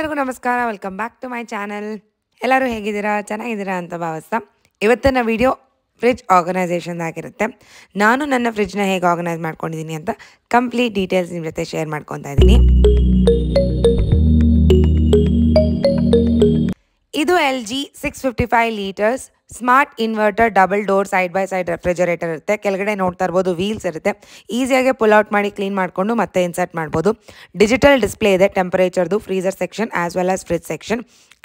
ಎಲ್ಲರಿಗೂ ನಮಸ್ಕಾರ, welcome back to my channel. ಎಲ್ಲರೂ ಹೇಗಿದ್ದೀರಾ? ಚೆನ್ನಾಗಿದ್ದೀರಾ ಅಂತ ಭಾವಿಸ್ತಾ ಇವತ್ತಿನ ವಿಡಿಯೋ ಫ್ರಿಡ್ಜ್ ಆರ್ಗನೈಸೇಷನ್ ಆಗಿರುತ್ತೆ. ನಾನು ನನ್ನ ಫ್ರಿಡ್ಜ್ನ ಹೇಗೆ ಆರ್ಗನೈಸ್ ಮಾಡ್ಕೊಂಡಿದ್ದೀನಿ ಅಂತ ಕಂಪ್ಲೀಟ್ ಡೀಟೇಲ್ಸ್ ನಿಮ್ಮ ಜೊತೆ ಶೇರ್ ಮಾಡ್ಕೊತಾ ಇದ್ದೀನಿ. ಇದು LG 655 litres smart inverter double door side by side refrigerator ಇರುತ್ತೆ. ಕೆಳಗಡೆ ನೋಡ್ತಾ ಇರ್ಬೋದು ವೀಲ್ಸ್ ಇರುತ್ತೆ. ಈಸಿಯಾಗಿ ಪುಲ್ ಔಟ್ ಮಾಡಿ ಕ್ಲೀನ್ ಮಾಡಿಕೊಂಡು ಮತ್ತೆ ಇನ್ಸರ್ಟ್ ಮಾಡ್ಬೋದು. ಡಿಜಿಟಲ್ ಡಿಸ್ಪ್ಲೇ ಇದೆ, ಟೆಂಪರೇಚರ್ದು, freezer section as well as fridge section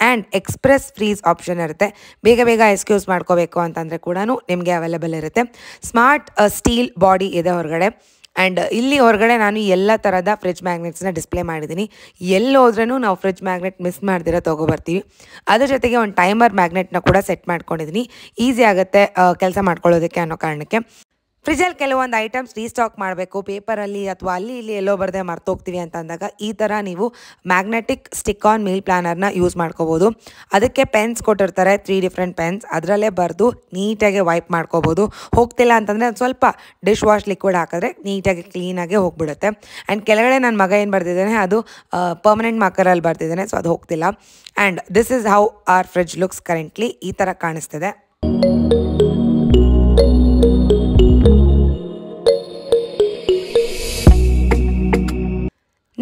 and express freeze option ಇರುತ್ತೆ. ಬೇಗ ಎಕ್ಸ್ಕ್ಯೂಸ್ ಮಾಡ್ಕೋಬೇಕು ಅಂತಂದರೆ ಕೂಡ ನಿಮಗೆ ಅವೈಲೇಬಲ್ ಇರುತ್ತೆ. ಸ್ಮಾರ್ಟ್ ಸ್ಟೀಲ್ ಬಾಡಿ ಇದೆ ಹೊರಗಡೆ. ಆ್ಯಂಡ್ ಇಲ್ಲಿ ಹೊರಗಡೆ ನಾನು ಎಲ್ಲ ಥರದ ಫ್ರಿಡ್ಜ್ ಮ್ಯಾಗ್ನೆಟ್ಸ್ನ ಡಿಸ್ಪ್ಲೇ ಮಾಡಿದ್ದೀನಿ. ಎಲ್ಲಿ ಹೋದ್ರೂ ನಾವು ಫ್ರಿಡ್ಜ್ ಮ್ಯಾಗ್ನೆಟ್ ಮಿಸ್ ಮಾಡ್ದಿರೋ ತೊಗೊಬರ್ತೀವಿ. ಅದ್ರ ಜೊತೆಗೆ ಒಂದು ಟೈಮರ್ ಮ್ಯಾಗ್ನೆಟ್ನ ಕೂಡ ಸೆಟ್ ಮಾಡ್ಕೊಂಡಿದ್ದೀನಿ. ಈಸಿ ಆಗುತ್ತೆ ಕೆಲಸ ಮಾಡ್ಕೊಳ್ಳೋದಕ್ಕೆ ಅನ್ನೋ ಕಾರಣಕ್ಕೆ. ಫ್ರಿಜ್ಜಲ್ಲಿ ಕೆಲವೊಂದು ಐಟಮ್ಸ್ ರೀಸ್ಟಾಕ್ ಮಾಡಬೇಕು, ಪೇಪರಲ್ಲಿ ಅಥವಾ ಅಲ್ಲಿ ಇಲ್ಲಿ ಎಲ್ಲೋ ಬರದೆ ಮರ್ತೋಗ್ತೀವಿ ಅಂತ ಅಂದಾಗ ಈ ಥರ ನೀವು ಮ್ಯಾಗ್ನೆಟಿಕ್ ಸ್ಟಿಕ್ ಆನ್ ಮೀಲ್ ಪ್ಲಾನರ್ನ ಯೂಸ್ ಮಾಡ್ಕೋಬೋದು. ಅದಕ್ಕೆ ಪೆನ್ಸ್ ಕೊಟ್ಟಿರ್ತಾರೆ, 3 ಡಿಫ್ರೆಂಟ್ ಪೆನ್ಸ್. ಅದರಲ್ಲೇ ಬರೆದು ನೀಟಾಗಿ ವೈಪ್ ಮಾಡ್ಕೋಬೋದು. ಹೋಗ್ತಿಲ್ಲ ಅಂತಂದರೆ ಒಂದು ಸ್ವಲ್ಪ ಡಿಶ್ ವಾಶ್ ಲಿಕ್ವಿಡ್ ಹಾಕಿದ್ರೆ ನೀಟಾಗಿ ಕ್ಲೀನಾಗಿ ಹೋಗಿಬಿಡುತ್ತೆ. ಆ್ಯಂಡ್ ಕೆಳಗಡೆ ನನ್ನ ಮಗ ಏನು ಬರ್ತಿದ್ದಾನೆ ಅದು ಪರ್ಮನೆಂಟ್ ಮಾರ್ಕರಲ್ಲಿ ಬರ್ತಿದ್ದಾನೆ, ಸೊ ಅದು ಹೋಗ್ತಿಲ್ಲ. And this is how our fridge looks currently. ಈ ಥರ ಕಾಣಿಸ್ತಿದೆ.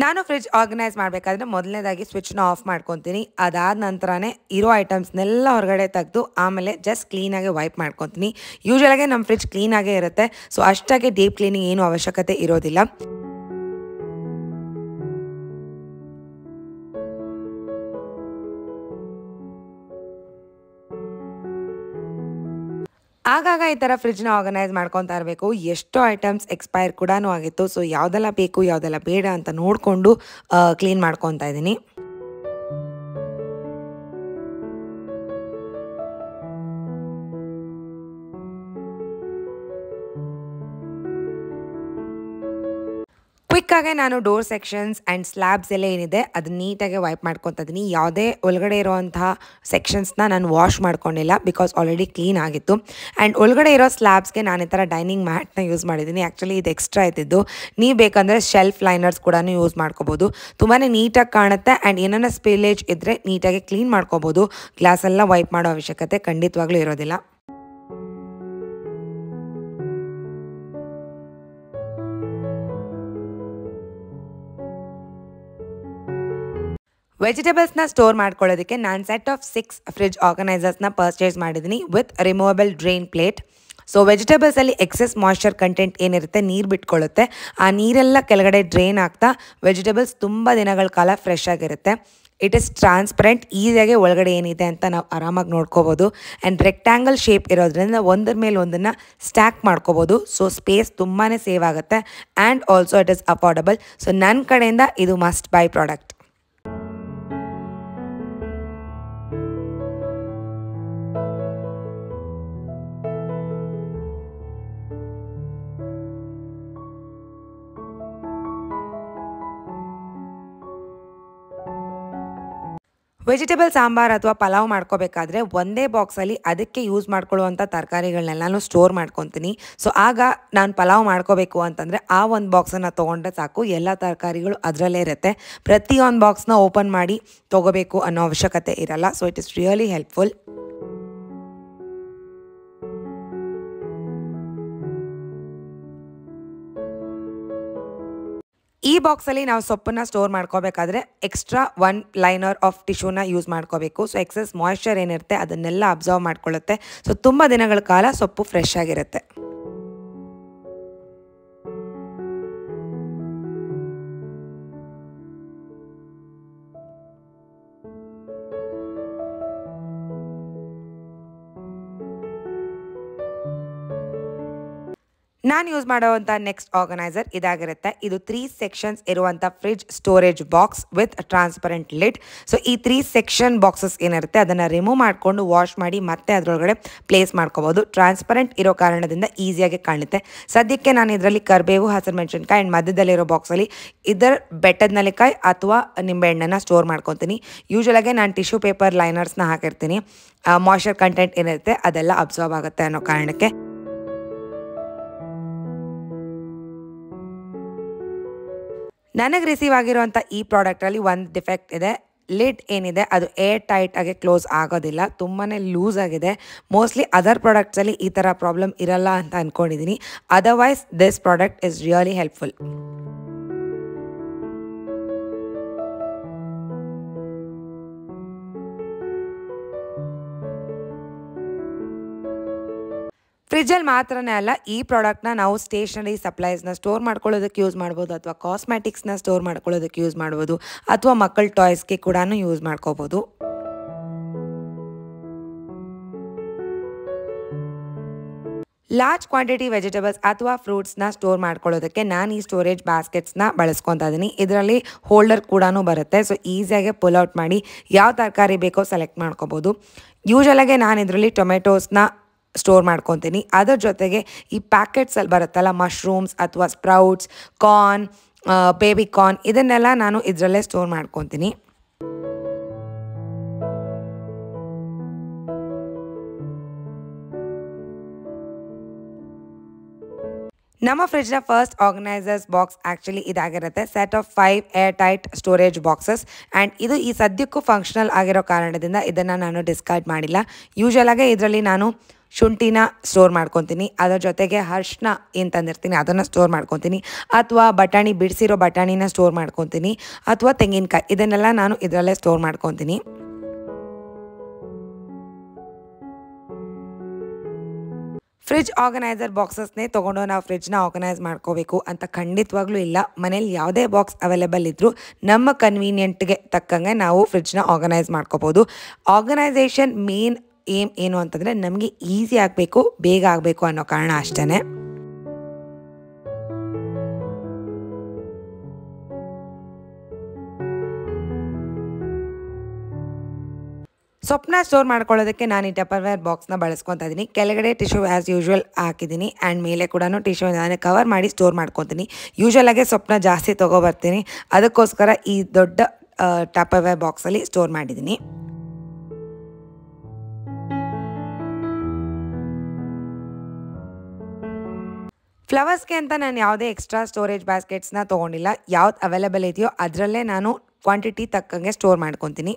ನಾನು ಫ್ರಿಡ್ಜ್ ಆರ್ಗನೈಸ್ ಮಾಡಬೇಕಾದ್ರೆ ಮೊದಲನೇದಾಗಿ ಸ್ವಿಚ್ನ ಆಫ್ ಮಾಡ್ಕೊತೀನಿ. ಅದಾದ ನಂತರನೇ ಇರೋ ಐಟಮ್ಸ್ನೆಲ್ಲ ಹೊರಗಡೆ ತೆಗೆದು ಆಮೇಲೆ ಜಸ್ಟ್ ಕ್ಲೀನಾಗಿ ವೈಪ್ ಮಾಡ್ಕೊತೀನಿ. ಯೂಶ್ವಲಾಗಿ ನಮ್ಮ ಫ್ರಿಡ್ಜ್ ಕ್ಲೀನಾಗೇ ಇರುತ್ತೆ, ಸೊ ಅಷ್ಟಾಗಿ ಡೀಪ್ ಕ್ಲೀನಿಂಗ್ ಏನೂ ಅವಶ್ಯಕತೆ ಇರೋದಿಲ್ಲ. ಆಗಾಗ ಈ ಥರ ಫ್ರಿಡ್ಜ್ನ ಆರ್ಗನೈಸ್ ಮಾಡ್ಕೊತಾ ಇರಬೇಕು. ಎಷ್ಟೋ ಐಟಮ್ಸ್ ಎಕ್ಸ್ಪೈರ್ ಕೂಡ ಆಗಿತ್ತು, ಸೊ ಯಾವುದೆಲ್ಲ ಬೇಕು ಯಾವುದೆಲ್ಲ ಬೇಡ ಅಂತ ನೋಡಿಕೊಂಡು ಕ್ಲೀನ್ ಮಾಡ್ಕೊತಾ ಇದ್ದೀನಿ. ಕ್ವಿಕ್ಕಾಗೆ ನಾನು ಡೋರ್ ಸೆಕ್ಷನ್ಸ್ ಆ್ಯಂಡ್ ಸ್ಲ್ಯಾಬ್ಸ್ ಎಲ್ಲ ಏನಿದೆ ಅದು ನೀಟಾಗಿ ವೈಪ್ ಮಾಡ್ಕೊತಾ ಇದ್ದೀನಿ. ಯಾವುದೇ ಒಳಗಡೆ ಇರೋವಂತಹ ಸೆಕ್ಷನ್ಸ್ನ ನಾನು ವಾಶ್ ಮಾಡ್ಕೊಂಡಿಲ್ಲ, ಬಿಕಾಸ್ ಆಲ್ರೆಡಿ ಕ್ಲೀನ್ ಆಗಿತ್ತು. ಆ್ಯಂಡ್ ಒಳಗಡೆ ಇರೋ ಸ್ಲ್ಯಾಬ್ಸ್ಗೆ ನಾನು ಈ ಥರ ಡೈನಿಂಗ್ ಮ್ಯಾಟ್ನ ಯೂಸ್ ಮಾಡಿದ್ದೀನಿ. ಆ್ಯಕ್ಚುಲಿ ಇದು ಎಕ್ಸ್ಟ್ರಾ ಇದ್ದಿದ್ದು. ನೀವು ಬೇಕಂದರೆ ಶೆಲ್ಫ್ ಲೈನರ್ಸ್ ಕೂಡ ಯೂಸ್ ಮಾಡ್ಕೋಬೋದು. ತುಂಬಾ ನೀಟಾಗಿ ಕಾಣುತ್ತೆ. ಆ್ಯಂಡ್ ಏನಾರ ಸ್ಪಿಲೇಜ್ ಇದ್ದರೆ ನೀಟಾಗಿ ಕ್ಲೀನ್ ಮಾಡ್ಕೋಬೋದು. ಗ್ಲಾಸೆಲ್ಲ ವೈಪ್ ಮಾಡೋ ಅವಶ್ಯಕತೆ ಖಂಡಿತವಾಗ್ಲೂ ಇರೋದಿಲ್ಲ. ವೆಜಿಟೇಬಲ್ಸ್ನ ಸ್ಟೋರ್ ಮಾಡ್ಕೊಳ್ಳೋದಕ್ಕೆ ನಾನು ಸೆಟ್ ಆಫ್ 6 ಫ್ರಿಡ್ಜ್ ಆರ್ಗನೈಸರ್ಸ್ನ ಪರ್ಚೇಸ್ ಮಾಡಿದ್ದೀನಿ with removable drain plate. So ವೆಜಿಟೇಬಲ್ಸಲ್ಲಿ ಎಕ್ಸೆಸ್ ಮಾಯ್ಶ್ಚರ್ ಕಂಟೆಂಟ್ ಏನಿರುತ್ತೆ ನೀರು ಬಿಟ್ಕೊಳ್ಳುತ್ತೆ. ಆ ನೀರೆಲ್ಲ ಕೆಳಗಡೆ ಡ್ರೈನ್ ಆಗ್ತಾ ವೆಜಿಟೇಬಲ್ಸ್ ತುಂಬ ದಿನಗಳ ಕಾಲ ಫ್ರೆಶ್ ಆಗಿರುತ್ತೆ. ಇಟ್ ಇಸ್ ಟ್ರಾನ್ಸ್ಪರೆಂಟ್, ಈಸಿಯಾಗಿ ಒಳಗಡೆ ಏನಿದೆ ಅಂತ ನಾವು ಆರಾಮಾಗಿ ನೋಡ್ಕೋಬೋದು. ಆ್ಯಂಡ್ ರೆಕ್ಟ್ಯಾಂಗಲ್ ಶೇಪ್ ಇರೋದ್ರಿಂದ ಒಂದ್ರ ಮೇಲೆ ಒಂದನ್ನು ಸ್ಟ್ಯಾಕ್ ಮಾಡ್ಕೋಬೋದು. ಸೊ ಸ್ಪೇಸ್ ತುಂಬಾ ಸೇವ್ ಆಗುತ್ತೆ. And also it is affordable. So ನನ್ನ ಕಡೆಯಿಂದ ಇದು must by product. Vegetable sambar ಅಥವಾ ಪಲಾವ್ ಮಾಡ್ಕೋಬೇಕಾದ್ರೆ ಒಂದೇ ಬಾಕ್ಸಲ್ಲಿ ಅದಕ್ಕೆ ಯೂಸ್ ಮಾಡ್ಕೊಳ್ಳುವಂಥ ತರಕಾರಿಗಳನ್ನೆಲ್ಲನೂ ಸ್ಟೋರ್ ಮಾಡ್ಕೊತೀನಿ. ಸೊ ಆಗ ನಾನು ಪಲಾವ್ ಮಾಡ್ಕೋಬೇಕು ಅಂತಂದರೆ ಆ ಒಂದು ಬಾಕ್ಸನ್ನು ತೊಗೊಂಡ್ರೆ ಸಾಕು, ಎಲ್ಲ ತರಕಾರಿಗಳು ಅದರಲ್ಲೇ ಇರುತ್ತೆ. ಪ್ರತಿಯೊಂದು ಬಾಕ್ಸ್ನ ಓಪನ್ ಮಾಡಿ ತೊಗೋಬೇಕು ಅನ್ನೋ ಅವಶ್ಯಕತೆ ಇರಲ್ಲ. So it is really helpful. ಈ ಬಾಕ್ಸಲ್ಲಿ ನಾವು ಸೊಪ್ಪನ್ನು ಸ್ಟೋರ್ ಮಾಡ್ಕೋಬೇಕಾದ್ರೆ ಎಕ್ಸ್ಟ್ರಾ 1 ಲೈನರ್ ಆಫ್ ಟಿಶ್ಯೂನ ಯೂಸ್ ಮಾಡ್ಕೋಬೇಕು. ಸೊ ಎಕ್ಸೆಸ್ ಮಾಯ್ಶ್ಚರ್ ಏನಿರುತ್ತೆ ಅದನ್ನೆಲ್ಲ ಅಬ್ಸರ್ವ್ ಮಾಡ್ಕೊಳ್ಳುತ್ತೆ. ಸೊ ತುಂಬ ದಿನಗಳ ಕಾಲ ಸೊಪ್ಪು ಫ್ರೆಶ್ ಆಗಿರುತ್ತೆ. ನಾನು ಯೂಸ್ ಮಾಡುವಂಥ ನೆಕ್ಸ್ಟ್ ಆರ್ಗನೈಸರ್ ಇದಾಗಿರುತ್ತೆ. ಇದು 3 ಸೆಕ್ಷನ್ಸ್ ಇರುವಂಥ fridge storage box with transparent lid. So ಈ 3 ಸೆಕ್ಷನ್ ಬಾಕ್ಸಸ್ ಏನಿರುತ್ತೆ ಅದನ್ನು ರಿಮೂವ್ ಮಾಡಿಕೊಂಡು ವಾಶ್ ಮಾಡಿ ಮತ್ತೆ ಅದರೊಳಗಡೆ ಪ್ಲೇಸ್ ಮಾಡ್ಕೋಬೋದು. ಟ್ರಾನ್ಸ್ಪರೆಂಟ್ ಇರೋ ಕಾರಣದಿಂದ ಈಸಿಯಾಗಿ ಕಾಣುತ್ತೆ. ಸದ್ಯಕ್ಕೆ ನಾನು ಇದರಲ್ಲಿ ಕರಿಬೇವು, ಹಸಿರು ಮೆಣಸಿನ್ಕಾಯಿ ಆ್ಯಂಡ್ ಮಧ್ಯದಲ್ಲಿರೋ ಬಾಕ್ಸಲ್ಲಿ ಇದರ ಬೆಟ್ಟದ ನೆಲ್ಲಿಕಾಯಿ ಅಥವಾ ನಿಂಬೆಹಣ್ಣನ್ನು ಸ್ಟೋರ್ ಮಾಡ್ಕೊತೀನಿ. ಯೂಶ್ವಲಾಗಿ ನಾನು ಟಿಶ್ಯೂ ಪೇಪರ್ ಲೈನರ್ಸ್ನ ಹಾಕಿರ್ತೀನಿ. ಮಾಯ್ಶ್ಚರ್ ಕಂಟೆಂಟ್ ಏನಿರುತ್ತೆ ಅದೆಲ್ಲ ಅಬ್ಸರ್ವ್ ಆಗುತ್ತೆ ಅನ್ನೋ ಕಾರಣಕ್ಕೆ. ನನಗೆ ರಿಸೀವ್ ಆಗಿರುವಂಥ ಈ ಪ್ರಾಡಕ್ಟಲ್ಲಿ ಒಂದು ಡಿಫೆಕ್ಟ್ ಇದೆ. ಲಿಡ್ ಏನಿದೆ ಅದು ಏರ್ ಟೈಟ್ ಆಗಿ ಕ್ಲೋಸ್ ಆಗೋದಿಲ್ಲ, ತುಂಬಾ ಲೂಸ್ ಆಗಿದೆ. ಮೋಸ್ಟ್ಲಿ ಅದರ್ ಪ್ರಾಡಕ್ಟ್ಸಲ್ಲಿ ಈ ಥರ ಪ್ರಾಬ್ಲಮ್ ಇರಲ್ಲ ಅಂತ ಅಂದ್ಕೊಂಡಿದ್ದೀನಿ. Otherwise this product is really helpful. ಫ್ರಿಜ್ಜಲ್ಲಿ ಮಾತ್ರನೇ ಅಲ್ಲ, ಈ ಪ್ರಾಡಕ್ಟ್ನ ನಾವು ಸ್ಟೇಷನರಿ ಸಪ್ಲೈಸ್ನ ಸ್ಟೋರ್ ಮಾಡ್ಕೊಳ್ಳೋದಕ್ಕೆ ಯೂಸ್ ಮಾಡ್ಬೋದು, ಅಥವಾ ಕಾಸ್ಮೆಟಿಕ್ಸ್ನ ಸ್ಟೋರ್ ಮಾಡ್ಕೊಳ್ಳೋದಕ್ಕೆ ಯೂಸ್ ಮಾಡ್ಬೋದು, ಅಥವಾ ಮಕ್ಕಳ ಟಾಯ್ಸ್ಗೆ ಕೂಡ ಯೂಸ್ ಮಾಡ್ಕೋಬೋದು. ಲಾರ್ಜ್ ಕ್ವಾಂಟಿಟಿ ವೆಜಿಟೇಬಲ್ಸ್ ಅಥವಾ ಫ್ರೂಟ್ಸ್ನ ಸ್ಟೋರ್ ಮಾಡ್ಕೊಳ್ಳೋದಕ್ಕೆ ನಾನು ಈ ಸ್ಟೋರೇಜ್ ಬಾಸ್ಕೆಟ್ಸ್ನ ಬಳಸ್ಕೊತಾ ಇದ್ದೀನಿ. ಇದರಲ್ಲಿ ಹೋಲ್ಡರ್ ಕೂಡ ಬರುತ್ತೆ, ಸೊ ಈಸಿಯಾಗಿ ಪುಲ್ ಔಟ್ ಮಾಡಿ ಯಾವ ತರಕಾರಿ ಬೇಕೋ ಸೆಲೆಕ್ಟ್ ಮಾಡ್ಕೋಬೋದು. ಯೂಶಲಾಗೆ ನಾನು ಇದರಲ್ಲಿ ಟೊಮೆಟೋಸ್ನ ಸ್ಟೋರ್ ಮಾಡ್ಕೊತೀನಿ. ಅದರ ಜೊತೆಗೆ ಈ ಪ್ಯಾಕೆಟ್ಸಲ್ಲಿ ಬರುತ್ತಲ್ಲ ಮಶ್ರೂಮ್ಸ್ ಅಥವಾ ಸ್ಪ್ರೌಟ್ಸ್, ಕಾರ್ನ್, ಬೇಬಿ ಕಾರ್ನ್, ಇದನ್ನೆಲ್ಲ ನಾನು ಇದರಲ್ಲೇ ಸ್ಟೋರ್ ಮಾಡ್ಕೊತೀನಿ. ನಮ್ಮ ಫ್ರಿಡ್ಜ್ನ ಫಸ್ಟ್ ಆರ್ಗನೈಸರ್ಸ್ ಬಾಕ್ಸ್ ಆ್ಯಕ್ಚುಲಿ ಇದಾಗಿರುತ್ತೆ. Set of 5 air tight storage boxes. And ಇದು ಈ ಸದ್ಯಕ್ಕೂ ಫಂಕ್ಷನಲ್ ಆಗಿರೋ ಕಾರಣದಿಂದ ಇದನ್ನು ನಾನು ಡಿಸ್ಕಾರ್ಡ್ ಮಾಡಿಲ್ಲ. ಯೂಶಲಾಗೆ ಇದರಲ್ಲಿ ನಾನು ಶುಂಠಿನ ಸ್ಟೋರ್ ಮಾಡ್ಕೊತೀನಿ, ಅದರ ಜೊತೆಗೆ ಅರಿಶಿನ ಏನು ತಂದಿರ್ತೀನಿ ಅದನ್ನು ಸ್ಟೋರ್ ಮಾಡ್ಕೊತೀನಿ, ಅಥವಾ ಬಟಾಣಿ ಬಿಡಿಸಿರೋ ಬಟಾಣಿನ ಸ್ಟೋರ್ ಮಾಡ್ಕೊತೀನಿ, ಅಥವಾ ತೆಂಗಿನಕಾಯಿ, ಇದನ್ನೆಲ್ಲ ನಾನು ಇದರಲ್ಲೇ ಸ್ಟೋರ್ ಮಾಡ್ಕೊತೀನಿ. ಫ್ರಿಡ್ಜ್ ಆರ್ಗನೈಸರ್ ಬಾಕ್ಸಸ್ನೇ ತೊಗೊಂಡು ನಾವು ಫ್ರಿಡ್ಜ್ನ ಆರ್ಗನೈಸ್ ಮಾಡ್ಕೋಬೇಕು ಅಂತ ಖಂಡಿತವಾಗ್ಲೂ ಇಲ್ಲ. ಮನೇಲಿ ಯಾವುದೇ ಬಾಕ್ಸ್ ಅವೈಲೇಬಲ್ ಇದ್ದರೂ ನಮ್ಮ ಕನ್ವೀನಿಯೆಂಟ್ಗೆ ತಕ್ಕಂಗೆ ನಾವು ಫ್ರಿಡ್ಜ್ನ ಆರ್ಗನೈಸ್ ಮಾಡ್ಕೋಬೋದು. ಆರ್ಗನೈಸೇಷನ್ ಮೇನ್ ಏಮ್ ಏನು ಅಂತಂದರೆ ನಮಗೆ ಈಸಿ ಆಗಬೇಕು, ಬೇಗ ಆಗಬೇಕು ಅನ್ನೋ ಕಾರಣ ಅಷ್ಟೇ. ಸೊಪ್ಪನ್ನ ಸ್ಟೋರ್ ಮಾಡ್ಕೊಳ್ಳೋದಕ್ಕೆ ನಾನು ಈ ಟಪ್ಪರ್ವೇರ್ ಬಾಕ್ಸ್ನ ಬಳಸ್ಕೊತಾ ಇದ್ದೀನಿ. ಕೆಳಗಡೆ ಟಿಶ್ಯೂ ಆ್ಯಸ್ ಯೂಶ್ವಲ್ ಹಾಕಿದ್ದೀನಿ, ಆ್ಯಂಡ್ ಮೇಲೆ ಕೂಡ ಟಿಶ್ಯೂ ನಾನು ಕವರ್ ಮಾಡಿ ಸ್ಟೋರ್ ಮಾಡ್ಕೊತೀನಿ. ಯೂಶ್ವಲಾಗೆ ಸೊಪ್ಪನ್ನ ಜಾಸ್ತಿ ತೊಗೊಬರ್ತೀನಿ, ಅದಕ್ಕೋಸ್ಕರ ಈ ದೊಡ್ಡ ಟಪ್ಪರ್ವೇರ್ ಬಾಕ್ಸಲ್ಲಿ ಸ್ಟೋರ್ ಮಾಡಿದ್ದೀನಿ. ಫ್ಲವರ್ಸ್ಗೆ ಅಂತ ನಾನು ಯಾವುದೇ ಎಕ್ಸ್ಟ್ರಾ ಸ್ಟೋರೇಜ್ ಬಾಸ್ಕೆಟ್ಸ್ನ ತೊಗೊಂಡಿಲ್ಲ. ಯಾವ್ದು ಅವೈಲೇಬಲ್ ಇದೆಯೋ ಅದರಲ್ಲೇ ನಾನು ಕ್ವಾಂಟಿಟಿ ತಕ್ಕಂಗೆ ಸ್ಟೋರ್ ಮಾಡ್ಕೊತೀನಿ.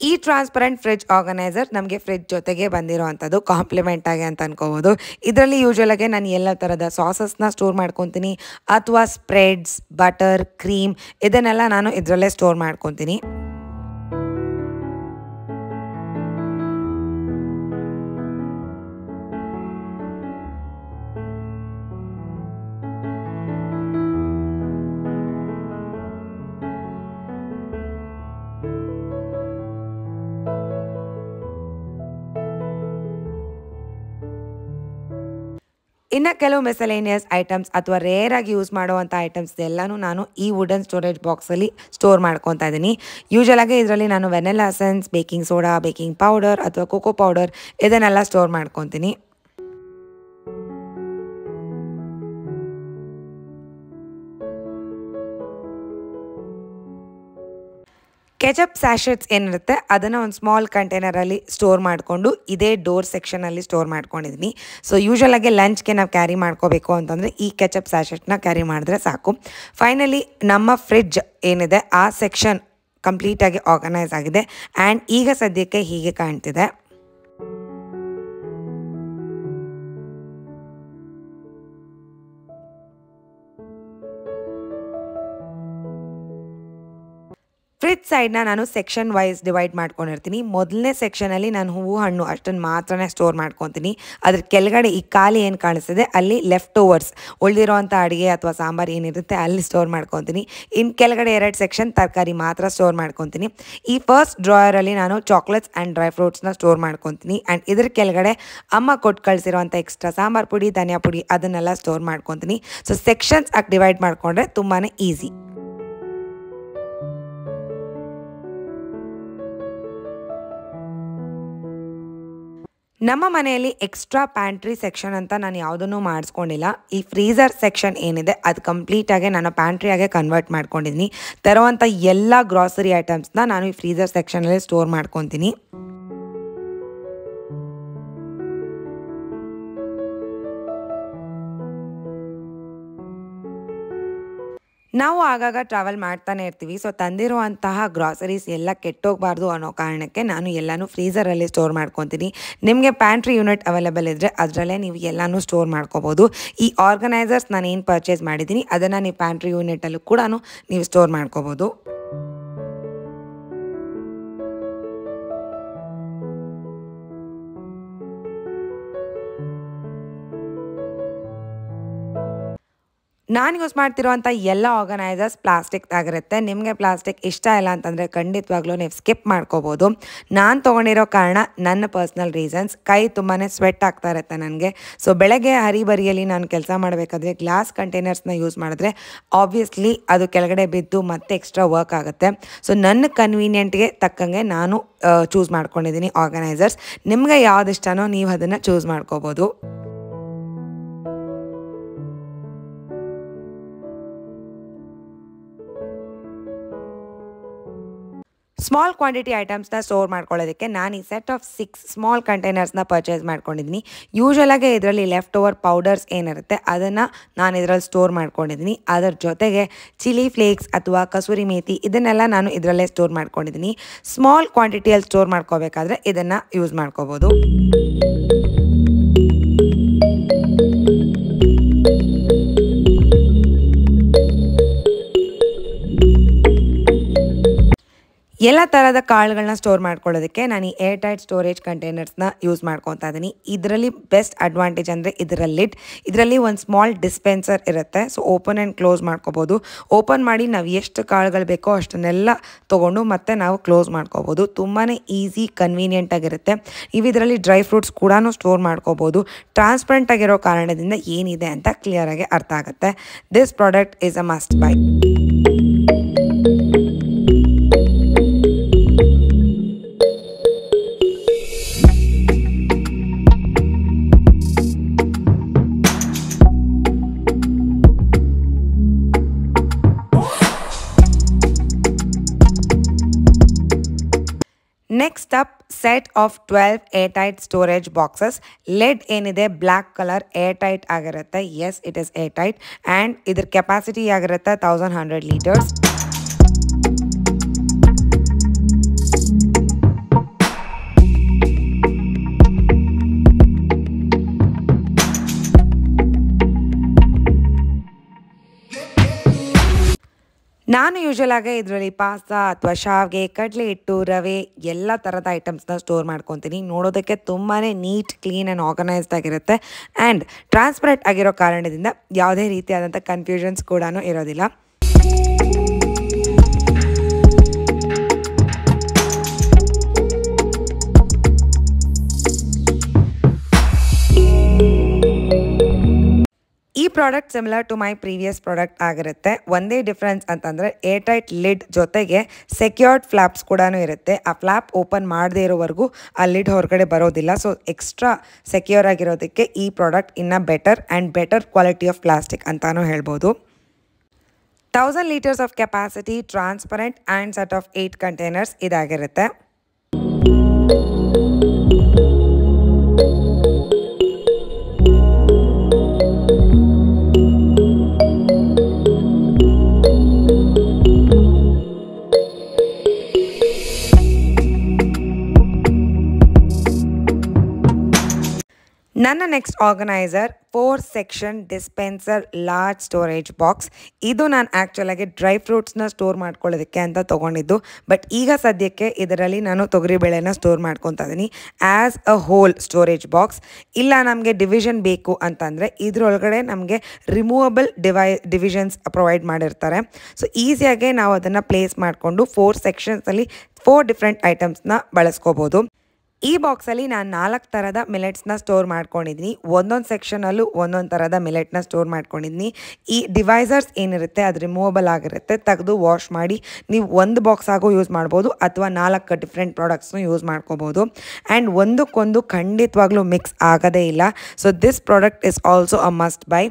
ಈ ಟ್ರಾನ್ಸ್ಪರೆಂಟ್ ಫ್ರಿಡ್ಜ್ ಆರ್ಗನೈಸರ್ ನಮಗೆ ಫ್ರಿಡ್ಜ್ ಜೊತೆಗೆ ಬಂದಿರೋವಂಥದ್ದು ಕಾಂಪ್ಲಿಮೆಂಟ್ ಆಗಿ ಅಂತ ಅನ್ಕೋಬೋದು. ಇದರಲ್ಲಿ ಯೂಶ್ವಲಾಗೆ ನಾನು ಎಲ್ಲ ಥರದ ಸಾಸಸ್ನ ಸ್ಟೋರ್ ಮಾಡ್ಕೊತೀನಿ, ಅಥವಾ ಸ್ಪ್ರೆಡ್ಸ್, ಬಟರ್, ಕ್ರೀಮ್, ಇದನ್ನೆಲ್ಲ ನಾನು ಇದರಲ್ಲೇ ಸ್ಟೋರ್ ಮಾಡ್ಕೊತೀನಿ. ಇನ್ನು ಕೆಲವು ಮಿಸಲೇನಿಯಸ್ ಐಟಮ್ಸ್ ಅಥವಾ ರೇರ್ ಆಗಿ ಯೂಸ್ ಮಾಡುವಂಥ ಐಟಮ್ಸ್ ಎಲ್ಲನೂ ನಾನು ಈ ವುಡನ್ ಸ್ಟೋರೇಜ್ ಬಾಕ್ಸಲ್ಲಿ ಸ್ಟೋರ್ ಮಾಡ್ಕೊತಾ ಇದ್ದೀನಿ. ಯೂಶಲಾಗಿ ಇದರಲ್ಲಿ ನಾನು vanilla essence, baking soda, baking powder ಅಥವಾ ಕೋಕೋ ಪೌಡರ್ ಇದನ್ನೆಲ್ಲ ಸ್ಟೋರ್ ಮಾಡ್ಕೊತೀನಿ. ಕೆಚಪ್ ಸ್ಯಾಶೆಟ್ಸ್ ಏನಿರುತ್ತೆ ಅದನ್ನು ಒಂದು ಸ್ಮಾಲ್ ಕಂಟೈನರಲ್ಲಿ ಸ್ಟೋರ್ ಮಾಡಿಕೊಂಡು ಇದೇ ಡೋರ್ ಸೆಕ್ಷನಲ್ಲಿ ಸ್ಟೋರ್ ಮಾಡ್ಕೊಂಡಿದ್ದೀನಿ. ಸೊ ಯೂಶಲಾಗಿ ಲಂಚ್ಗೆ ನಾವು ಕ್ಯಾರಿ ಮಾಡ್ಕೋಬೇಕು ಅಂತಂದರೆ ಈ ಕೆಚಪ್ ಸ್ಯಾಶೆಟ್ನ ಕ್ಯಾರಿ ಮಾಡಿದ್ರೆ ಸಾಕು. ಫೈನಲಿ ನಮ್ಮ ಫ್ರಿಡ್ಜ್ ಏನಿದೆ ಆ ಸೆಕ್ಷನ್ ಕಂಪ್ಲೀಟಾಗಿ ಆರ್ಗನೈಸ್ ಆಗಿದೆ, ಆ್ಯಂಡ್ ಈಗ ಸದ್ಯಕ್ಕೆ ಹೀಗೆ ಕಾಣ್ತಿದೆ. ಫ್ರಿಡ್ಜ್ ಸೈಡ್ನ ನಾನು ಸೆಕ್ಷನ್ ವೈಸ್ ಡಿವೈಡ್ ಮಾಡ್ಕೊಂಡಿರ್ತೀನಿ. ಮೊದಲನೇ ಸೆಕ್ಷನಲ್ಲಿ ನಾನು ಹೂವು ಹಣ್ಣು ಅಷ್ಟನ್ನು ಮಾತ್ರನೇ ಸ್ಟೋರ್ ಮಾಡ್ಕೊತೀನಿ. ಅದ್ರ ಕೆಳಗಡೆ ಈ ಖಾಲಿ ಏನು ಕಾಣಿಸ್ತಿದೆ ಅಲ್ಲಿ ಲೆಫ್ಟ್ ಓವರ್ಸ್ ಉಳಿದಿರೋವಂಥ ಅಡುಗೆ ಅಥವಾ ಸಾಂಬಾರು ಏನಿರುತ್ತೆ ಅಲ್ಲಿ ಸ್ಟೋರ್ ಮಾಡ್ಕೊತೀನಿ. ಇನ್ನು ಕೆಳಗಡೆ 2 ಸೆಕ್ಷನ್ ತರಕಾರಿ ಮಾತ್ರ ಸ್ಟೋರ್ ಮಾಡ್ಕೊತೀನಿ. ಈ ಫಸ್ಟ್ ಡ್ರಾಯರಲ್ಲಿ ನಾನು ಚಾಕ್ಲೇಟ್ಸ್ ಆ್ಯಂಡ್ ಡ್ರೈ ಫ್ರೂಟ್ಸ್ನ ಸ್ಟೋರ್ ಮಾಡ್ಕೊತೀನಿ, ಆ್ಯಂಡ್ ಇದ್ರ ಕೆಳಗಡೆ ಅಮ್ಮ ಕೊಟ್ಟು ಕಳಿಸಿರೋವಂಥ ಎಕ್ಸ್ಟ್ರಾ ಸಾಂಬಾರು ಪುಡಿ, ಧನಿಯಾ ಪುಡಿ ಅದನ್ನೆಲ್ಲ ಸ್ಟೋರ್ ಮಾಡ್ಕೊತೀನಿ. ಸೊ ಸೆಕ್ಷನ್ಸ್ ಆಗಿ ಡಿವೈಡ್ ಮಾಡಿಕೊಂಡ್ರೆ ತುಂಬಾ ಈಸಿ. ನಮ್ಮ ಮನೆಯಲ್ಲಿ ಎಕ್ಸ್ಟ್ರಾ ಪ್ಯಾಂಟ್ರಿ ಸೆಕ್ಷನ್ ಅಂತ ನಾನು ಯಾವುದನ್ನು ಮಾಡಿಸ್ಕೊಂಡಿಲ್ಲ. ಈ ಫ್ರೀಝರ್ ಸೆಕ್ಷನ್ ಏನಿದೆ ಅದು ಕಂಪ್ಲೀಟಾಗಿ ನಾನು ಪ್ಯಾಂಟ್ರಿಯಾಗೆ ಕನ್ವರ್ಟ್ ಮಾಡ್ಕೊಂಡಿದ್ದೀನಿ. ತರುವಂಥ ಎಲ್ಲ ಗ್ರಾಸರಿ ಐಟಮ್ಸ್ನ ನಾನು ಈ ಫ್ರೀಝರ್ ಸೆಕ್ಷನಲ್ಲಿ ಸ್ಟೋರ್ ಮಾಡ್ಕೊತೀನಿ. ನಾವು ಆಗಾಗ ಟ್ರಾವೆಲ್ ಮಾಡ್ತಾನೆ ಇರ್ತೀವಿ. ಸೊ ತಂದಿರುವಂತಹ ಗ್ರಾಸರೀಸ್ ಎಲ್ಲ ಕೆಟ್ಟೋಗಬಾರ್ದು ಅನ್ನೋ ಕಾರಣಕ್ಕೆ ನಾನು ಎಲ್ಲನೂ ಫ್ರೀಝರಲ್ಲಿ ಸ್ಟೋರ್ ಮಾಡ್ಕೊತೀನಿ. ನಿಮಗೆ ಪ್ಯಾಂಟ್ರಿ ಯೂನಿಟ್ ಅವೈಲೇಬಲ್ ಇದ್ದರೆ ಅದರಲ್ಲೇ ನೀವು ಎಲ್ಲನೂ ಸ್ಟೋರ್ ಮಾಡ್ಕೋಬೋದು. ಈ ಆರ್ಗನೈಸರ್ಸ್ ನಾನು ಏನು ಪರ್ಚೇಸ್ ಮಾಡಿದ್ದೀನಿ ಅದನ್ನು ನೀವು ಪ್ಯಾಂಟ್ರಿ ಯೂನಿಟಲ್ಲೂ ಕೂಡ ನೀವು ಸ್ಟೋರ್ ಮಾಡ್ಕೋಬೋದು. ನಾನು ಯೂಸ್ ಮಾಡ್ತಿರೋವಂಥ ಎಲ್ಲ ಆರ್ಗನೈಸರ್ಸ್ ಪ್ಲಾಸ್ಟಿಕ್ ಆಗಿರುತ್ತೆ. ನಿಮಗೆ ಪ್ಲಾಸ್ಟಿಕ್ ಇಷ್ಟ ಇಲ್ಲ ಅಂತಂದರೆ ಖಂಡಿತವಾಗ್ಲೂ ನೀವು ಸ್ಕಿಪ್ ಮಾಡ್ಕೋಬೋದು. ನಾನು ತೊಗೊಂಡಿರೋ ಕಾರಣ ನನ್ನ ಪರ್ಸ್ನಲ್ ರೀಸನ್ಸ್. ಕೈ ತುಂಬಾ ಸ್ವೆಟ್ ಆಗ್ತಾ ಇರುತ್ತೆ ನನಗೆ. ಸೊ ಬೆಳಗ್ಗೆ ಹರಿಬರಿಯಲ್ಲಿ ನಾನು ಕೆಲಸ ಮಾಡಬೇಕಾದ್ರೆ ಗ್ಲಾಸ್ ಕಂಟೈನರ್ಸ್ನ ಯೂಸ್ ಮಾಡಿದ್ರೆ ಆಬ್ವಿಯಸ್ಲಿ ಅದು ಕೆಳಗಡೆ ಬಿದ್ದು ಮತ್ತೆ ಎಕ್ಸ್ಟ್ರಾ ವರ್ಕ್ ಆಗುತ್ತೆ. ಸೊ ನನ್ನ ಕನ್ವೀನಿಯೆಂಟ್ಗೆ ತಕ್ಕಂಗೆ ನಾನು ಚೂಸ್ ಮಾಡ್ಕೊಂಡಿದ್ದೀನಿ ಆರ್ಗನೈಸರ್ಸ್. ನಿಮಗೆ ಯಾವ್ದು ಇಷ್ಟನೋ ನೀವು ಅದನ್ನು ಚೂಸ್ ಮಾಡ್ಕೋಬೋದು. ಸ್ಮಾಲ್ ಕ್ವಾಂಟಿಟಿ ಐಟಮ್ಸ್ನ ಸ್ಟೋರ್ ಮಾಡ್ಕೊಳ್ಳೋದಕ್ಕೆ ನಾನು ಈ ಸೆಟ್ ಆಫ್ 6 ಸ್ಮಾಲ್ ಕಂಟೈನರ್ಸ್ನ ಪರ್ಚೇಸ್ ಮಾಡ್ಕೊಂಡಿದ್ದೀನಿ. ಯೂಶಲಾಗಿ ಇದರಲ್ಲಿ ಲೆಫ್ಟ್ ಓವರ್ ಪೌಡರ್ಸ್ ಏನಿರುತ್ತೆ ಅದನ್ನು ನಾನು ಇದರಲ್ಲಿ ಸ್ಟೋರ್ ಮಾಡ್ಕೊಂಡಿದ್ದೀನಿ. ಅದರ ಜೊತೆಗೆ ಚಿಲ್ಲಿ ಫ್ಲೇಕ್ಸ್ ಅಥವಾ ಕಸೂರಿ ಮೇಥಿ ಇದನ್ನೆಲ್ಲ ನಾನು ಇದರಲ್ಲೇ ಸ್ಟೋರ್ ಮಾಡ್ಕೊಂಡಿದ್ದೀನಿ. ಸ್ಮಾಲ್ ಕ್ವಾಂಟಿಟಿಯಲ್ಲಿ ಸ್ಟೋರ್ ಮಾಡ್ಕೋಬೇಕಾದ್ರೆ ಇದನ್ನು ಯೂಸ್ ಮಾಡ್ಕೋಬೋದು. ಎಲ್ಲ ಥರದ ಕಾಳುಗಳನ್ನ ಸ್ಟೋರ್ ಮಾಡ್ಕೊಳ್ಳೋದಕ್ಕೆ ನಾನು ಈ ಏರ್ ಟೈಟ್ ಸ್ಟೋರೇಜ್ ಕಂಟೈನರ್ಸ್ನ ಯೂಸ್ ಮಾಡ್ಕೊತಾ ಇದ್ದೀನಿ. ಇದರಲ್ಲಿ ಬೆಸ್ಟ್ ಅಡ್ವಾಂಟೇಜ್ ಅಂದರೆ ಇದರಲ್ಲಿ ಒಂದು ಸ್ಮಾಲ್ ಡಿಸ್ಪೆನ್ಸರ್ ಇರುತ್ತೆ. ಸೊ ಓಪನ್ ಆ್ಯಂಡ್ ಕ್ಲೋಸ್ ಮಾಡ್ಕೋಬೋದು. ಓಪನ್ ಮಾಡಿ ನಾವು ಎಷ್ಟು ಕಾಳುಗಳು ಬೇಕೋ ಅಷ್ಟನ್ನೆಲ್ಲ ತೊಗೊಂಡು ಮತ್ತೆ ನಾವು ಕ್ಲೋಸ್ ಮಾಡ್ಕೋಬೋದು. ತುಂಬಾ ಈಸಿ ಕನ್ವೀನಿಯೆಂಟ್ ಆಗಿರುತ್ತೆ. ನೀವು ಇದರಲ್ಲಿ ಡ್ರೈ ಫ್ರೂಟ್ಸ್ ಕೂಡ ಸ್ಟೋರ್ ಮಾಡ್ಕೋಬೋದು. ಟ್ರಾನ್ಸ್ಪರೆಂಟ್ ಆಗಿರೋ ಕಾರಣದಿಂದ ಏನಿದೆ ಅಂತ ಕ್ಲಿಯರಾಗಿ ಅರ್ಥ ಆಗುತ್ತೆ. This product is a must buy. Next up set of 12 air tight storage boxes. Lid ಏನಿದೆ ಬ್ಲ್ಯಾಕ್ ಕಲರ್ ಏರ್ ಟೈಟ್ ಆಗಿರುತ್ತೆ. Yes, it is air tight and ಇದ್ರ ಕೆಪಾಸಿಟಿ ಆಗಿರುತ್ತೆ 1100 ಲೀಟರ್ಸ್. ನಾನು ಯೂಶಲಾಗಿ ಇದರಲ್ಲಿ ಪಾಸ್ತಾ ಅಥವಾ ಶಾವಿಗೆ, ಕಡಲೆ ಹಿಟ್ಟು, ರವೆ ಎಲ್ಲ ಥರದ ಐಟಮ್ಸ್ನ ಸ್ಟೋರ್ ಮಾಡ್ಕೊತೀನಿ. ನೋಡೋದಕ್ಕೆ ತುಂಬಾ ನೀಟ್, ಕ್ಲೀನ್ ಆ್ಯಂಡ್ ಆರ್ಗನೈಸ್ಡ್ ಆಗಿರುತ್ತೆ ಆ್ಯಂಡ್ ಟ್ರಾನ್ಸ್ಪರೆಂಟ್ ಆಗಿರೋ ಕಾರಣದಿಂದ ಯಾವುದೇ ರೀತಿಯಾದಂಥ ಕನ್ಫ್ಯೂಷನ್ಸ್ ಕೂಡ ಇರೋದಿಲ್ಲ. ಈ product similar to my previous product ಆಗಿರುತ್ತೆ. ಒಂದೇ ಡಿಫ್ರೆನ್ಸ್ ಅಂತಂದರೆ ಏರ್ ಟೈಟ್ ಲಿಡ್ ಜೊತೆಗೆ ಸೆಕ್ಯೂರ್ಡ್ ಫ್ಲಾಪ್ಸ್ ಕೂಡ ಇರುತ್ತೆ. ಆ ಫ್ಲಾಪ್ ಓಪನ್ ಮಾಡದೇ ಇರೋವರೆಗೂ ಆ ಲಿಡ್ ಹೊರಗಡೆ ಬರೋದಿಲ್ಲ. ಸೊ ಎಕ್ಸ್ಟ್ರಾ ಸೆಕ್ಯೂರ್ ಆಗಿರೋದಕ್ಕೆ ಈ ಪ್ರಾಡಕ್ಟ್ ಇನ್ನೂ ಬೆಟರ್ ಕ್ವಾಲಿಟಿ ಆಫ್ ಪ್ಲಾಸ್ಟಿಕ್ ಅಂತಾನೂ ಹೇಳ್ಬೋದು. 1000 litres of capacity, transparent and set of 8 containers ಇದಾಗಿರುತ್ತೆ. ನನ್ನ next organiser 4 section dispenser large storage box. ಇದು ನಾನು ಆ್ಯಕ್ಚುಲಾಗಿ ಡ್ರೈ ಫ್ರೂಟ್ಸ್ನ ಸ್ಟೋರ್ ಮಾಡ್ಕೊಳ್ಳೋದಕ್ಕೆ ಅಂತ ತೊಗೊಂಡಿದ್ದು. ಬಟ್ ಈಗ ಸದ್ಯಕ್ಕೆ ಇದರಲ್ಲಿ ನಾನು ತೊಗರಿಬೇಳೆನ ಸ್ಟೋರ್ ಮಾಡ್ಕೊತಾ ಇದ್ದೀನಿ as a hole storage box. ಇಲ್ಲ ನಮಗೆ ಡಿವಿಷನ್ ಬೇಕು ಅಂತಂದರೆ ಇದರೊಳಗಡೆ ನಮಗೆ ರಿಮೂವಬಲ್ ಡಿವಿಷನ್ಸ್ ಪ್ರೊವೈಡ್ ಮಾಡಿರ್ತಾರೆ. ಸೊ ಈಸಿಯಾಗೆ ನಾವು ಅದನ್ನು ಪ್ಲೇಸ್ ಮಾಡಿಕೊಂಡು 4 ಸೆಕ್ಷನ್ಸಲ್ಲಿ 4 ಡಿಫ್ರೆಂಟ್ ಐಟಮ್ಸ್ನ ಬಳಸ್ಕೋಬೋದು. ಈ ಬಾಕ್ಸಲ್ಲಿ ನಾನು 4 ಥರದ ಮಿಲೆಟ್ಸ್ನ ಸ್ಟೋರ್ ಮಾಡ್ಕೊಂಡಿದ್ದೀನಿ. ಒಂದೊಂದು ಸೆಕ್ಷನಲ್ಲೂ ಒಂದೊಂದು ಥರದ ಮಿಲೆಟ್ನ ಸ್ಟೋರ್ ಮಾಡ್ಕೊಂಡಿದ್ದೀನಿ. ಈ ಡಿವೈಸರ್ಸ್ ಏನಿರುತ್ತೆ ಅದು ರಿಮೂವಬಲ್ ಆಗಿರುತ್ತೆ. ತೆಗೆದು ವಾಶ್ ಮಾಡಿ ನೀವು ಒಂದು ಬಾಕ್ಸ್ ಆಗೋ ಯೂಸ್ ಮಾಡ್ಬೋದು ಅಥವಾ 4 ಡಿಫ್ರೆಂಟ್ ಪ್ರಾಡಕ್ಟ್ಸ್ನು ಯೂಸ್ ಮಾಡ್ಕೋಬೋದು. ಆ್ಯಂಡ್ ಒಂದಕ್ಕೊಂದು ಖಂಡಿತವಾಗ್ಲೂ ಮಿಕ್ಸ್ ಆಗೋದೇ ಇಲ್ಲ. So this product is also a must by.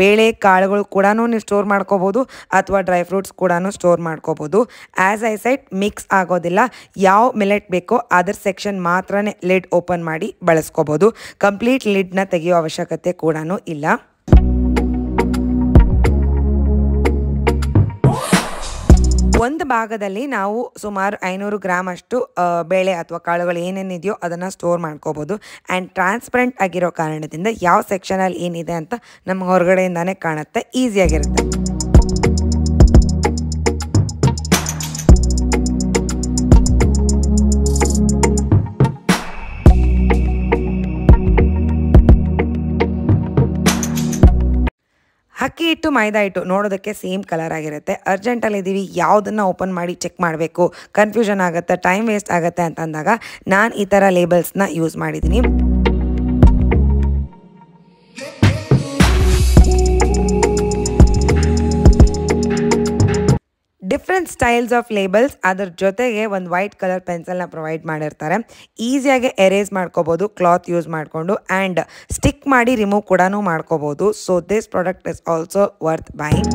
ಬೇಳೆ ಕಾಳುಗಳು ಕೂಡ ನೀವು ಸ್ಟೋರ್ ಮಾಡ್ಕೋಬೋದು ಅಥವಾ ಡ್ರೈ ಫ್ರೂಟ್ಸ್ ಕೂಡ ಸ್ಟೋರ್ ಮಾಡ್ಕೋಬೋದು. ಆ್ಯಸ್ ಐ ಸೈಡ್ ಮಿಕ್ಸ್ ಆಗೋದಿಲ್ಲ. ಯಾವ ಮಿಲೆಟ್ ಬೇಕೋ ಅದರ ಸೆಕ್ಷನ್ ಮಾತ್ರನೇ ಲಿಡ್ ಓಪನ್ ಮಾಡಿ ಬಳಸ್ಕೋಬೋದು. ಕಂಪ್ಲೀಟ್ ಲಿಡ್ನ ತೆಗೆಯೋ ಅವಶ್ಯಕತೆ ಕೂಡ ಇಲ್ಲ. ಒಂದು ಭಾಗದಲ್ಲಿ ನಾವು ಸುಮಾರು 500 ಗ್ರಾಮ್ ಅಷ್ಟು ಬೇಳೆ ಅಥವಾ ಕಾಳುಗಳು ಏನೇನಿದೆಯೋ ಅದನ್ನು ಸ್ಟೋರ್ ಮಾಡ್ಕೋಬೋದು. ಆ್ಯಂಡ್ ಟ್ರಾನ್ಸ್ಪರೆಂಟ್ ಆಗಿರೋ ಕಾರಣದಿಂದ ಯಾವ ಸೆಕ್ಷನಲ್ಲಿ ಏನಿದೆ ಅಂತ ನಮ್ಗೆ ಹೊರಗಡೆಯಿಂದಾನೇ ಕಾಣುತ್ತೆ, ಈಸಿಯಾಗಿರುತ್ತೆ. ಅಕ್ಕಿ ಹಿಟ್ಟು ಮೈದಾ ಹಿಟ್ಟು ನೋಡೋದಕ್ಕೆ ಸೇಮ್ ಕಲರ್ ಆಗಿರುತ್ತೆ. ಅರ್ಜೆಂಟಲ್ಲಿ ಇದ್ದೀವಿ, ಯಾವುದನ್ನು ಓಪನ್ ಮಾಡಿ ಚೆಕ್ ಮಾಡಬೇಕು, ಕನ್ಫ್ಯೂಷನ್ ಆಗುತ್ತೆ, ಟೈಮ್ ವೇಸ್ಟ್ ಆಗುತ್ತೆ ಅಂತಂದಾಗ ನಾನು ಈ ಥರ ಲೇಬಲ್ಸ್ನ ಯೂಸ್ ಮಾಡಿದ್ದೀನಿ. ಡಿಫ್ರೆಂಟ್ ಸ್ಟೈಲ್ಸ್ ಆಫ್ ಲೇಬಲ್ಸ್, ಅದ್ರ ಜೊತೆಗೆ ಒಂದು ವೈಟ್ ಕಲರ್ ಪೆನ್ಸಿಲ್ನ ಪ್ರೊವೈಡ್ ಮಾಡಿರ್ತಾರೆ. ಈಸಿಯಾಗಿ ಎರೇಸ್ ಮಾಡ್ಕೋಬೋದು ಕ್ಲಾತ್ ಯೂಸ್ ಮಾಡಿಕೊಂಡು, ಆ್ಯಂಡ್ ಸ್ಟಿಕ್ ಮಾಡಿ ರಿಮೂವ್ ಕೂಡ ಮಾಡ್ಕೋಬೋದು. So this product is also worth buying.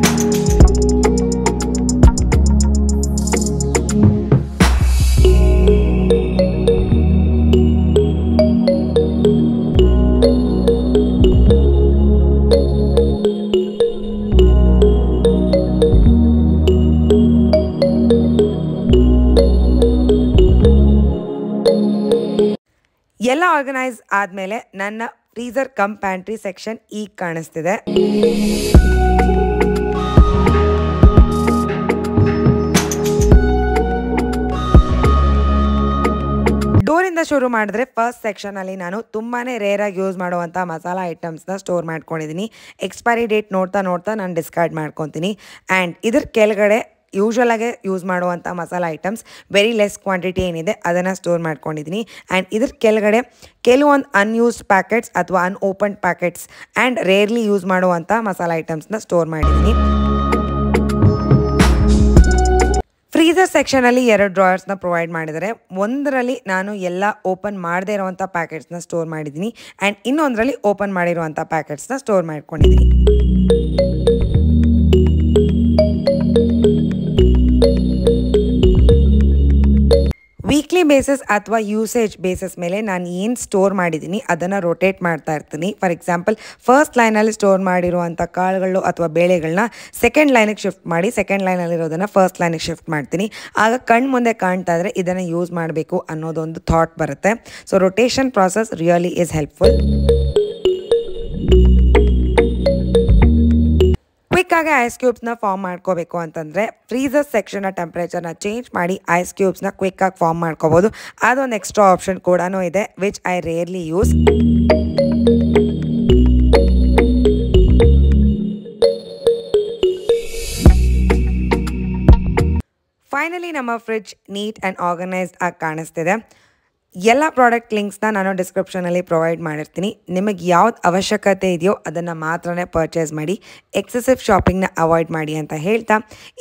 ಎಲ್ಲ ಆರ್ಗನೈಸ್ ಆದಮೇಲೆ ನನ್ನ ಫ್ರೀಸರ್ ಕಮ್ ಪ್ಯಾಂಟ್ರಿ ಸೆಕ್ಷನ್ ಈಗ ಕಾಣಿಸ್ತಿದೆ. ಡೋರಿಂದ ಶುರು ಮಾಡಿದ್ರೆ ಫಸ್ಟ್ ಸೆಕ್ಷನಲ್ಲಿ ನಾನು ತುಂಬಾ ರೇರಾಗಿ ಯೂಸ್ ಮಾಡುವಂಥ ಮಸಾಲ ಐಟಮ್ಸ್ನ ಸ್ಟೋರ್ ಮಾಡ್ಕೊಂಡಿದ್ದೀನಿ. ಎಕ್ಸ್ಪೈರಿ ಡೇಟ್ ನೋಡ್ತಾ ನಾನು ಡಿಸ್ಕಾರ್ಡ್ ಮಾಡ್ಕೊತೀನಿ. ಆ್ಯಂಡ್ ಇದ್ರ ಕೆಳಗಡೆ ಯೂಶ್ವಲಾಗೆ ಯೂಸ್ ಮಾಡುವಂಥ masala items very less quantity ಏನಿದೆ ಅದನ್ನು ಸ್ಟೋರ್ ಮಾಡ್ಕೊಂಡಿದ್ದೀನಿ. ಆ್ಯಂಡ್ ಇದ್ರ ಕೆಳಗಡೆ ಕೆಲವೊಂದು ಅನ್ಯೂಸ್ಡ್ ಪ್ಯಾಕೆಟ್ಸ್ ಅಥವಾ ಅನ್ಓಪನ್ಡ್ ಪ್ಯಾಕೆಟ್ಸ್ ಆ್ಯಂಡ್ ರೇರ್ಲಿ ಯೂಸ್ ಮಾಡುವಂಥ ಮಸಾಲ ಐಟಮ್ಸ್ನ ಸ್ಟೋರ್ ಮಾಡಿದ್ದೀನಿ. ಫ್ರೀಸರ್ ಸೆಕ್ಷನಲ್ಲಿ 2 ಡ್ರಾಯರ್ಸ್ನ ಪ್ರೊವೈಡ್ ಮಾಡಿದ್ದಾರೆ. ಒಂದರಲ್ಲಿ ನಾನು ಎಲ್ಲ ಓಪನ್ ಮಾಡದೇ ಇರುವಂಥ ಪ್ಯಾಕೆಟ್ಸ್ನ ಸ್ಟೋರ್ ಮಾಡಿದ್ದೀನಿ, ಆ್ಯಂಡ್ ಇನ್ನೊಂದರಲ್ಲಿ ಓಪನ್ ಮಾಡಿರುವಂಥ ಪ್ಯಾಕೆಟ್ಸ್ನ ಸ್ಟೋರ್ ಮಾಡ್ಕೊಂಡಿದ್ದೀನಿ. ವೀಕ್ಲಿ ಬೇಸಿಸ್ ಅಥವಾ ಯೂಸೇಜ್ ಬೇಸಿಸ್ ಮೇಲೆ ನಾನು ಏನು ಸ್ಟೋರ್ ಮಾಡಿದ್ದೀನಿ ಅದನ್ನು ರೊಟೇಟ್ ಮಾಡ್ತಾ ಇರ್ತೀನಿ. ಫಾರ್ ಎಕ್ಸಾಂಪಲ್ ಫಸ್ಟ್ ಲೈನಲ್ಲಿ ಸ್ಟೋರ್ ಮಾಡಿರುವಂಥ ಕಾಳುಗಳು ಅಥವಾ ಬೇಳೆಗಳನ್ನ ಸೆಕೆಂಡ್ ಲೈನಿಗೆ ಶಿಫ್ಟ್ ಮಾಡಿ, ಸೆಕೆಂಡ್ ಲೈನಲ್ಲಿರೋದನ್ನು ಫಸ್ಟ್ ಲೈನಿಗೆ ಶಿಫ್ಟ್ ಮಾಡ್ತೀನಿ. ಆಗ ಕಣ್ಣು ಮುಂದೆ ಕಾಣ್ತಾ ಇದ್ರೆ ಇದನ್ನು ಯೂಸ್ ಮಾಡಬೇಕು ಅನ್ನೋದೊಂದು ಥಾಟ್ ಬರುತ್ತೆ. So rotation process really is helpful. ಕ್ವಿಕ್ಕಾಗಿ ಐಸ್ ಕ್ಯೂಬ್ಸ್ನ ಫಾರ್ಮ್ ಮಾಡ್ಕೋಬೇಕು ಅಂತಂದರೆ ಫ್ರೀಸರ್ ಸೆಕ್ಷನ್ನ ಟೆಂಪ್ರೇಚರ್ನ ಚೇಂಜ್ ಮಾಡಿ ಐಸ್ ಕ್ಯೂಬ್ಸ್ನ ಕ್ವಿಕ್ಕಾಗಿ ಫಾರ್ಮ್ ಮಾಡ್ಕೋಬೋದು. ಅದೊಂದು ಎಕ್ಸ್ಟ್ರಾ ಆಪ್ಷನ್ ಕೂಡ ಇದೆ, which I rarely use. Finally ನಮ್ಮ ಫ್ರಿಡ್ಜ್ ನೀಟ್ ಆ್ಯಂಡ್ ಆರ್ಗನೈಸ್ಡ್ ಆಗಿ ಕಾಣಿಸ್ತಿದೆ. ಎಲ್ಲ ಪ್ರಾಡಕ್ಟ್ ಲಿಂಕ್ಸ್ನ ನಾನು ಡಿಸ್ಕ್ರಿಪ್ಷನಲ್ಲಿ ಪ್ರೊವೈಡ್ ಮಾಡಿರ್ತೀನಿ. ನಿಮಗೆ ಯಾವ್ದು ಅವಶ್ಯಕತೆ ಇದೆಯೋ ಅದನ್ನು ಮಾತ್ರನೇ ಪರ್ಚೇಸ್ ಮಾಡಿ, ಎಕ್ಸೆಸಿವ್ ಶಾಪಿಂಗ್ನ ಅವಾಯ್ಡ್ ಮಾಡಿ ಅಂತ ಹೇಳ್ತಾ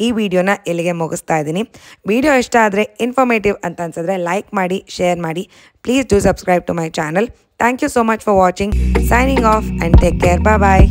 ಈ ವಿಡಿಯೋನ ಇಲ್ಲಿಗೆ ಮುಗಿಸ್ತಾ ಇದ್ದೀನಿ. ವಿಡಿಯೋ ಇಷ್ಟ ಆದರೆ, ಇನ್ಫಾರ್ಮೇಟಿವ್ ಅಂತ ಅನ್ಸಿದ್ರೆ ಲೈಕ್ ಮಾಡಿ, ಶೇರ್ ಮಾಡಿ. Please do subscribe to my channel. Thank you so much for watching. Signing off and take care. Bye.